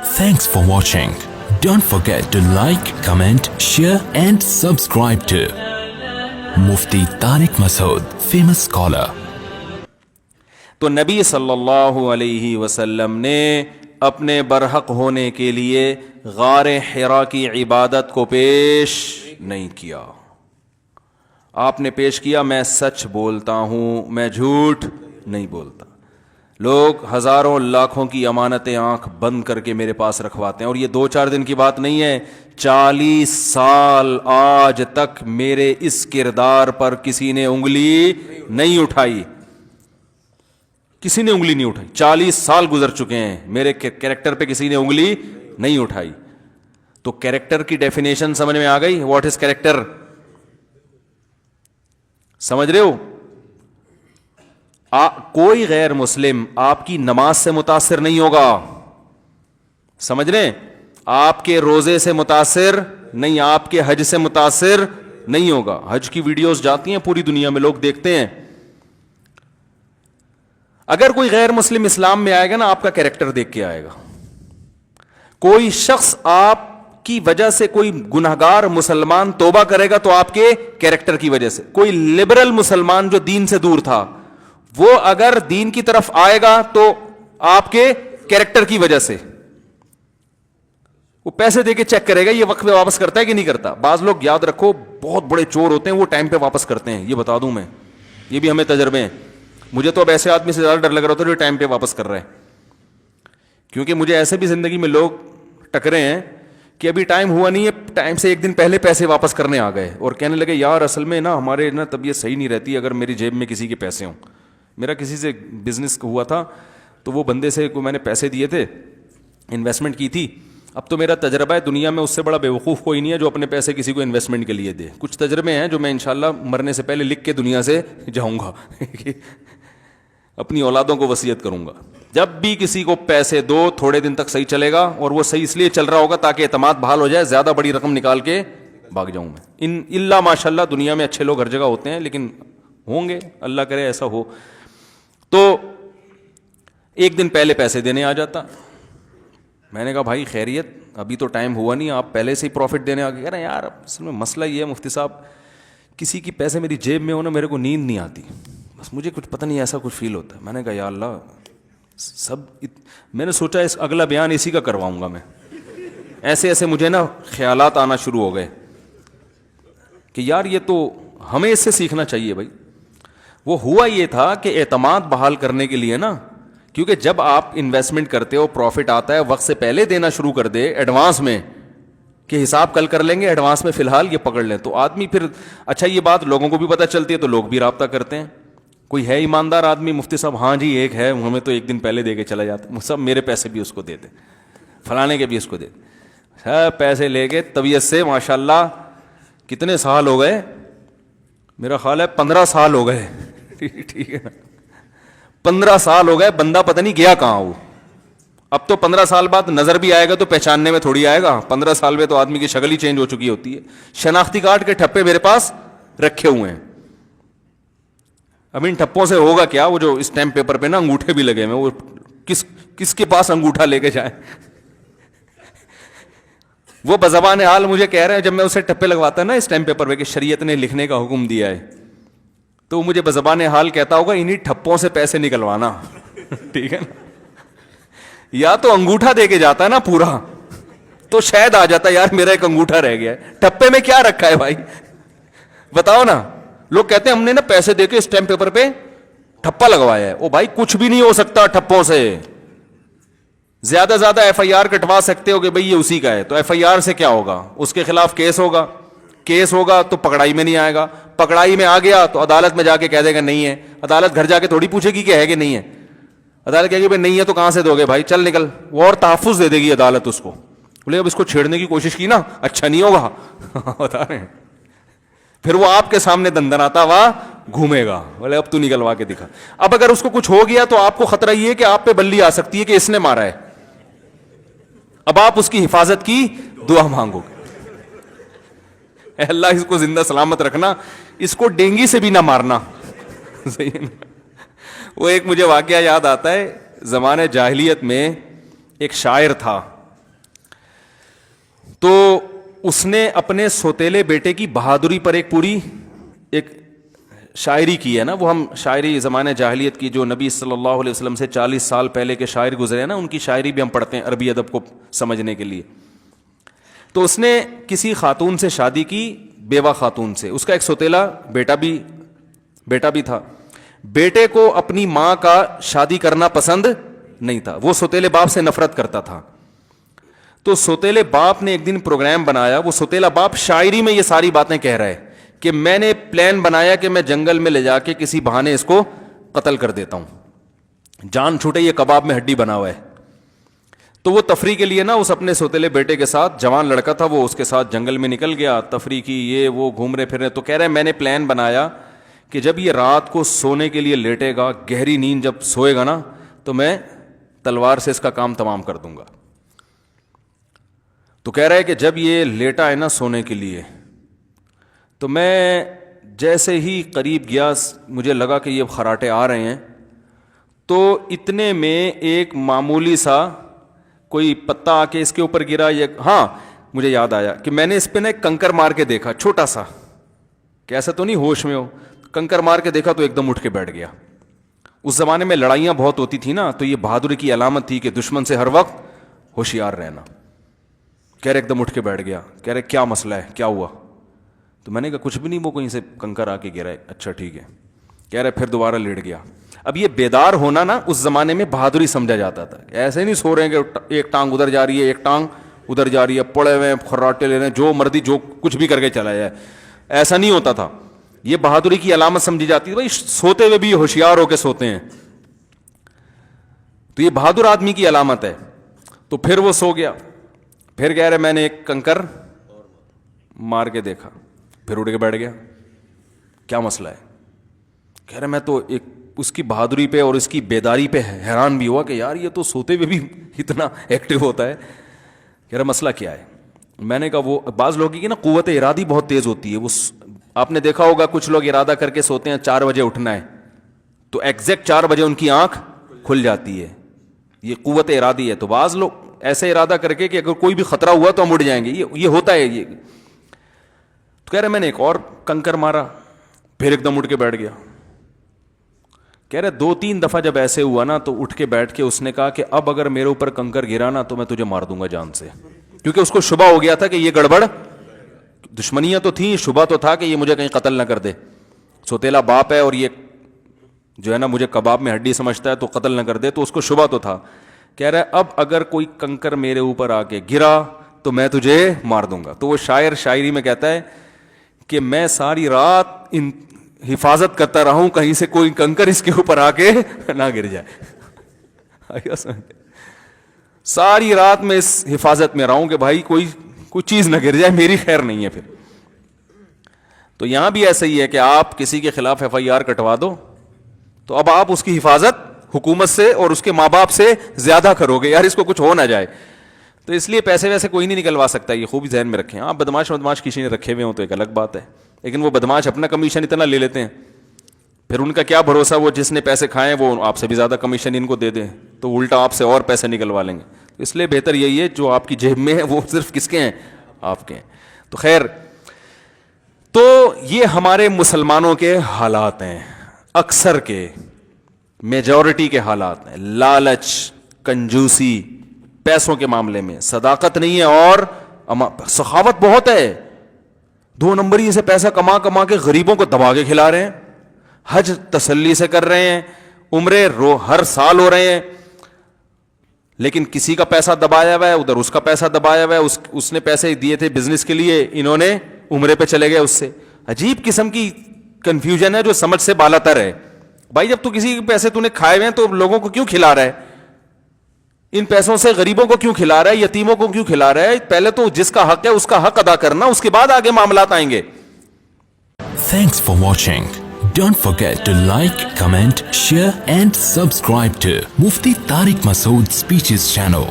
Thanks for watching. Don't forget to like, comment, share and subscribe to Mufti Tariq Masood, famous scholar. تو نبی صلی اللہ علیہ وسلم نے اپنے برحق ہونے کے لیے غار حرا کی عبادت کو پیش نہیں کیا. آپ نے پیش کیا میں سچ بولتا ہوں, میں جھوٹ نہیں بولتا. لوگ ہزاروں لاکھوں کی امانتیں آنکھ بند کر کے میرے پاس رکھواتے ہیں, اور یہ 2-4 دن کی بات نہیں ہے, 40 سال آج تک میرے اس کردار پر کسی نے انگلی نہیں اٹھائی. کسی نے انگلی نہیں اٹھائی. 40 سال گزر چکے ہیں, میرے کیریکٹر پہ کسی نے انگلی نہیں اٹھائی. تو کیریکٹر کی ڈیفینیشن سمجھ میں آ گئی. What is character? سمجھ رہے ہو؟ کوئی غیر مسلم آپ کی نماز سے متاثر نہیں ہوگا, سمجھ رہے ہیں؟ آپ کے روزے سے متاثر نہیں, آپ کے حج سے متاثر نہیں ہوگا. حج کی ویڈیوز جاتی ہیں پوری دنیا میں, لوگ دیکھتے ہیں. اگر کوئی غیر مسلم اسلام میں آئے گا نا, آپ کا کیریکٹر دیکھ کے آئے گا. کوئی شخص آپ کی وجہ سے, کوئی گنہگار مسلمان توبہ کرے گا تو آپ کے کیریکٹر کی وجہ سے. کوئی لبرل مسلمان جو دین سے دور تھا, وہ اگر دین کی طرف آئے گا تو آپ کے کیریکٹر کی وجہ سے. وہ پیسے دے کے چیک کرے گا یہ وقت پہ واپس کرتا ہے کہ نہیں کرتا. بعض لوگ یاد رکھو بہت بڑے چور ہوتے ہیں, وہ ٹائم پہ واپس کرتے ہیں, یہ بتا دوں میں, یہ بھی ہمیں تجربے ہیں. مجھے تو اب ایسے آدمی سے زیادہ ڈر لگ رہا ہوتا ہے جو ٹائم پہ واپس کر رہے ہیں, کیونکہ مجھے ایسے بھی زندگی میں لوگ ٹکرے ہیں کہ ابھی ٹائم ہوا نہیں ہے, ٹائم سے 1 دن پہلے پیسے واپس کرنے آ گئے اور کہنے لگے یار اصل میں نا ہمارے نا طبیعت صحیح نہیں رہتی اگر میری جیب میں کسی کے پیسے ہوں. میرا کسی سے بزنس ہوا تھا تو وہ بندے سے کو میں نے پیسے دیے تھے, انویسٹمنٹ کی تھی. اب تو میرا تجربہ ہے دنیا میں اس سے بڑا بیوقوف کوئی نہیں ہے جو اپنے پیسے کسی کو انویسٹمنٹ کے لیے دے. کچھ تجربے ہیں جو میں انشاءاللہ مرنے سے پہلے لکھ کے دنیا سے جاؤں گا, اپنی اولادوں کو وصیت کروں گا. جب بھی کسی کو پیسے دو تھوڑے دن تک صحیح چلے گا, اور وہ صحیح اس لیے چل رہا ہوگا تاکہ اعتماد بحال ہو جائے, زیادہ بڑی رقم نکال کے بھاگ جاؤں میں. ان اللہ ماشاءاللہ دنیا میں اچھے لوگ ہر جگہ ہوتے ہیں, لیکن ہوں گے, اللہ کرے ایسا ہو. تو 1 دن پہلے پیسے دینے آ جاتا. میں نے کہا بھائی خیریت, ابھی تو ٹائم ہوا نہیں, آپ پہلے سے ہی پروفٹ دینے آ گئے. کہہ رہے ہیں یار اصل میں مسئلہ یہ ہے مفتی صاحب, کسی کی پیسے میری جیب میں ہو نا میرے کو نیند نہیں آتی, بس مجھے کچھ پتہ نہیں ایسا کچھ فیل ہوتا ہے. میں نے کہا یا اللہ میں نے سوچا اس اگلا بیان اسی کا کرواؤں گا میں. ایسے ایسے مجھے نا خیالات آنا شروع ہو گئے کہ یار یہ تو ہمیں اس سے سیکھنا چاہیے بھائی. وہ ہوا یہ تھا کہ اعتماد بحال کرنے کے لیے نا, کیونکہ جب آپ انویسٹمنٹ کرتے ہو پروفٹ آتا ہے, وقت سے پہلے دینا شروع کر دے ایڈوانس میں کہ حساب کل کر لیں گے, ایڈوانس میں فی الحال یہ پکڑ لیں, تو آدمی پھر اچھا یہ بات لوگوں کو بھی پتہ چلتی ہے تو لوگ بھی رابطہ کرتے ہیں. کوئی ہے ایماندار آدمی مفتی صاحب, ہاں جی ایک ہے, ہمیں تو 1 دن پہلے دے کے چلا جاتا, سب میرے پیسے بھی اس کو دے دیں, فلانے کے بھی اس کو دے دیں. سب پیسے لے کے طبیعت سے ماشاءاللہ کتنے سال ہو گئے, میرا خیال ہے 15 سال ہو گئے, ٹھیک ہے نا, 15 سال ہو گئے, بندہ پتہ نہیں گیا کہاں وہ. اب تو 15 سال بعد نظر بھی آئے گا تو پہچاننے میں تھوڑی آئے گا, 15 سال میں تو آدمی کی شکل ہی چینج ہو چکی ہوتی ہے. شناختی کارڈ کے ٹھپے میرے پاس رکھے ہوئے ہیں. اب ان ٹھپوں سے ہوگا کیا, وہ جو اسٹیمپ پیپر پہ نا انگوٹھے بھی لگے ہوئے, وہ کس کے پاس انگوٹھا لے کے جائیں. وہ بزبان حال مجھے کہہ رہے ہیں جب میں اسے ٹھپے لگواتا نا اسٹیمپ پیپر پہ کہ شریعت نے لکھنے کا حکم دیا ہے, تو وہ مجھے بزبان حال کہتا ہوگا انہی ٹھپوں سے پیسے نکلوانا, ٹھیک ہے نا. یا تو انگوٹھا دے کے جاتا ہے نا پورا, تو شاید آ جاتا یار میرا ایک انگوٹھا رہ گیا ہے, ٹھپے میں کیا رکھا ہے بھائی بتاؤ نا. لوگ کہتے ہیں ہم نے نا پیسے دے کے اسٹیمپ پیپر پہ ٹھپا لگوایا ہے. او بھائی کچھ بھی نہیں ہو سکتا ٹھپوں سے, زیادہ زیادہ ایف آئی آر کٹوا سکتے ہو کہ بھئی یہ اسی کا ہے, تو ایف آئی آر سے کیا ہوگا, اس کے خلاف کیس ہوگا, کیس ہوگا تو پکڑائی میں نہیں آئے گا, پکڑائی میں آ گیا تو عدالت میں جا کے کہہ دے گا نہیں ہے. عدالت گھر جا کے تھوڑی پوچھے گی کہ ہے کہ نہیں ہے, عدالت کہے گی بھائی نہیں ہے تو کہاں سے دو گے بھائی, چل نکل. وہ اور تحفظ دے دے گی عدالت اس کو, بولے اب اس کو چھیڑنے کی کوشش کی نا اچھا نہیں ہوگا, بتا رہے ہیں. پھر وہ آپ کے سامنے دندناتا ہوا گھومے گا, بولے اب تو نکلوا کے دکھا. اب اگر اس کو کچھ ہو گیا تو آپ کو خطرہ یہ ہے کہ آپ پہ بلی آ سکتی ہے کہ اس نے مارا ہے. اب آپ اس کی حفاظت کی دعا مانگو گے, اے اللہ اس کو زندہ سلامت رکھنا, اس کو ڈینگی سے بھی نہ مارنا. صحیح ہے نا. وہ ایک مجھے واقعہ یاد آتا ہے, زمانے جاہلیت میں ایک شاعر تھا, تو اس نے اپنے سوتیلے بیٹے کی بہادری پر ایک پوری ایک شاعری کی ہے نا, وہ ہم شاعری زمانہ جاہلیت کی جو نبی صلی اللہ علیہ وسلم سے 40 سال پہلے کے شاعر گزرے ہیں نا, ان کی شاعری بھی ہم پڑھتے ہیں عربی ادب کو سمجھنے کے لیے. تو اس نے کسی خاتون سے شادی کی, بیوہ خاتون سے, اس کا ایک سوتیلا بیٹا بھی تھا. بیٹے کو اپنی ماں کا شادی کرنا پسند نہیں تھا, وہ سوتیلے باپ سے نفرت کرتا تھا. تو سوتیلے باپ نے ایک دن پروگرام بنایا, وہ سوتیلا باپ شاعری میں یہ ساری باتیں کہہ رہا ہے کہ میں نے پلان بنایا کہ میں جنگل میں لے جا کے کسی بہانے اس کو قتل کر دیتا ہوں, جان چھوٹے یہ کباب میں ہڈی بنا ہوا ہے. تو وہ تفریح کے لیے نا اس اپنے سوتیلے بیٹے کے ساتھ, جوان لڑکا تھا وہ, اس کے ساتھ جنگل میں نکل گیا, تفریح کی, یہ وہ گھوم رہے پھر رہے. تو کہہ رہے میں نے پلان بنایا کہ جب یہ رات کو سونے کے لیے لیٹے گا, گہری نیند جب سوئے گا نا, تو میں تلوار سے اس کا کام تمام کر دوں گا. تو کہہ رہا ہے کہ جب یہ لیٹا ہے نا سونے کے لیے, تو میں جیسے ہی قریب گیا مجھے لگا کہ یہ خراٹے آ رہے ہیں, تو اتنے میں ایک معمولی سا کوئی پتا آ کے اس کے اوپر گرا. ہاں مجھے یاد آیا کہ میں نے اس پہ نا ایک کنکر مار کے دیکھا, چھوٹا سا, کہ ایسا تو نہیں ہوش میں ہو, کنکر مار کے دیکھا تو ایک دم اٹھ کے بیٹھ گیا. اس زمانے میں لڑائیاں بہت ہوتی تھی نا, تو یہ بہادری کی علامت تھی کہ دشمن سے ہر وقت ہوشیار رہنا. کہہ رہے ایک دم اٹھ کے بیٹھ گیا, کہہ رہے کیا مسئلہ ہے, کیا ہوا؟ تو میں نے کہا کچھ بھی نہیں, وہ کہیں سے کنکر آ کے گرا ہے. اچھا ٹھیک ہے. کہہ رہے پھر دوبارہ لیٹ گیا. اب یہ بیدار ہونا نا اس زمانے میں بہادری سمجھا جاتا تھا. ایسے نہیں سو رہے ہیں کہ ایک ٹانگ ادھر جا رہی ہے, ایک ٹانگ ادھر جا رہی ہے, پڑے ہوئے خراٹے لے رہے ہیں, جو مردی جو کچھ بھی کر کے چلا جائے, ایسا نہیں ہوتا تھا. یہ بہادری کی علامت سمجھی جاتی ہے. بھائی سوتے ہوئے بھی ہوشیار ہو کے سوتے ہیں, تو یہ بہادر آدمی کی علامت ہے. تو پھر وہ سو گیا. پھر کہہ رہے میں نے ایک کنکر مار کے دیکھا, پھر اٹھ کے بیٹھ گیا. کیا مسئلہ ہے؟ کہہ رہے میں تو ایک اس کی بہادری پہ اور اس کی بیداری پہ حیران بھی ہوا کہ یار یہ تو سوتے ہوئے بھی اتنا ایکٹیو ہوتا ہے. کہہ رہا مسئلہ کیا ہے؟ میں نے کہا وہ بعض لوگوں کی نا قوت ارادی بہت تیز ہوتی ہے. وہ آپ نے دیکھا ہوگا کچھ لوگ ارادہ کر کے سوتے ہیں 4 بجے اٹھنا ہے, تو ایگزیکٹ 4 بجے ان کی آنکھ کھل جاتی ہے. یہ قوت ارادی ہے. تو بعض لوگ ایسے ارادہ کر کے کہ اگر کوئی بھی خطرہ ہوا تو ہم اٹھ جائیں گے, یہ ہوتا ہے. یہ تو کہہ رہے میں نے ایک اور کنکر مارا, پھر ایک دم اٹھ کے بیٹھ گیا. کہہ رہے 2-3 دفعہ جب ایسے ہوا نا تو اٹھ کے بیٹھ کے اس نے کہا کہ اب اگر میرے اوپر کنکر گرا نا تو میں تجھے مار دوں گا جان سے, کیونکہ اس کو شبہ ہو گیا تھا کہ یہ گڑبڑ, دشمنیاں تو تھیں, شبہ تو تھا کہ یہ مجھے کہیں قتل نہ کر دے. سوتیلا باپ ہے اور یہ جو ہے نا مجھے کباب میں ہڈی سمجھتا ہے تو قتل نہ کر دے, تو اس کو شبہ تو تھا. کہہ رہا ہے اب اگر کوئی کنکر میرے اوپر آ کے گرا تو میں تجھے مار دوں گا. تو وہ شاعر شاعری میں کہتا ہے کہ میں ساری رات حفاظت کرتا رہا ہوں کہیں سے کوئی کنکر اس کے اوپر آ کے نہ گر جائے. ساری رات میں اس حفاظت میں رہا ہوں کہ بھائی کوئی چیز نہ گر جائے, میری خیر نہیں ہے. پھر تو یہاں بھی ایسا ہی ہے کہ آپ کسی کے خلاف FIR کٹوا دو تو اب آپ اس کی حفاظت حکومت سے اور اس کے ماں باپ سے زیادہ کرو گے, یار اس کو کچھ ہو نہ جائے. تو اس لیے پیسے ویسے کوئی نہیں نکلوا سکتا, یہ خوب ذہن میں رکھیں. آپ بدماش کسی نے رکھے ہوئے ہوں تو ایک الگ بات ہے, لیکن وہ بدماش اپنا کمیشن اتنا لے لیتے ہیں, پھر ان کا کیا بھروسہ وہ جس نے پیسے کھائے وہ آپ سے بھی زیادہ کمیشن ان کو دے دیں, تو الٹا آپ سے اور پیسے نکلوا لیں گے. اس لیے بہتر یہی ہے جو آپ کی جیب میں ہے وہ صرف کس کے ہیں, آپ کے ہیں. تو خیر, تو یہ ہمارے مسلمانوں کے حالات ہیں, اکثر کے, میجورٹی کے حالات ہیں. لالچ, کنجوسی پیسوں کے معاملے میں, صداقت نہیں ہے, اور سخاوت بہت ہے. 2 نمبری سے پیسہ کما کے غریبوں کو دبا کے کھلا رہے ہیں, حج تسلی سے کر رہے ہیں, عمرے ہر سال ہو رہے ہیں, لیکن کسی کا پیسہ دبایا ہوا ہے, ادھر اس کا پیسہ دبایا ہوا ہے, اس نے پیسے دیے تھے بزنس کے لیے, انہوں نے عمرے پہ چلے گئے اس سے. عجیب قسم کی کنفیوژن ہے جو سمجھ سے بالا تر ہے. بھائی جب تو کسی کے پیسے تو نے کھائے ہوئے ہیں تو لوگوں کو کیوں کھلا رہا ہے؟ ان پیسوں سے غریبوں کو کیوں کھلا رہا ہے, یتیموں کو کیوں کھلا رہا ہے؟ پہلے تو جس کا حق ہے اس کا حق ادا کرنا, اس کے بعد آگے معاملات آئیں گے. Thanks for watching. Don't forget to like, comment, share and subscribe to Mufti Tariq Masood Speeches channel.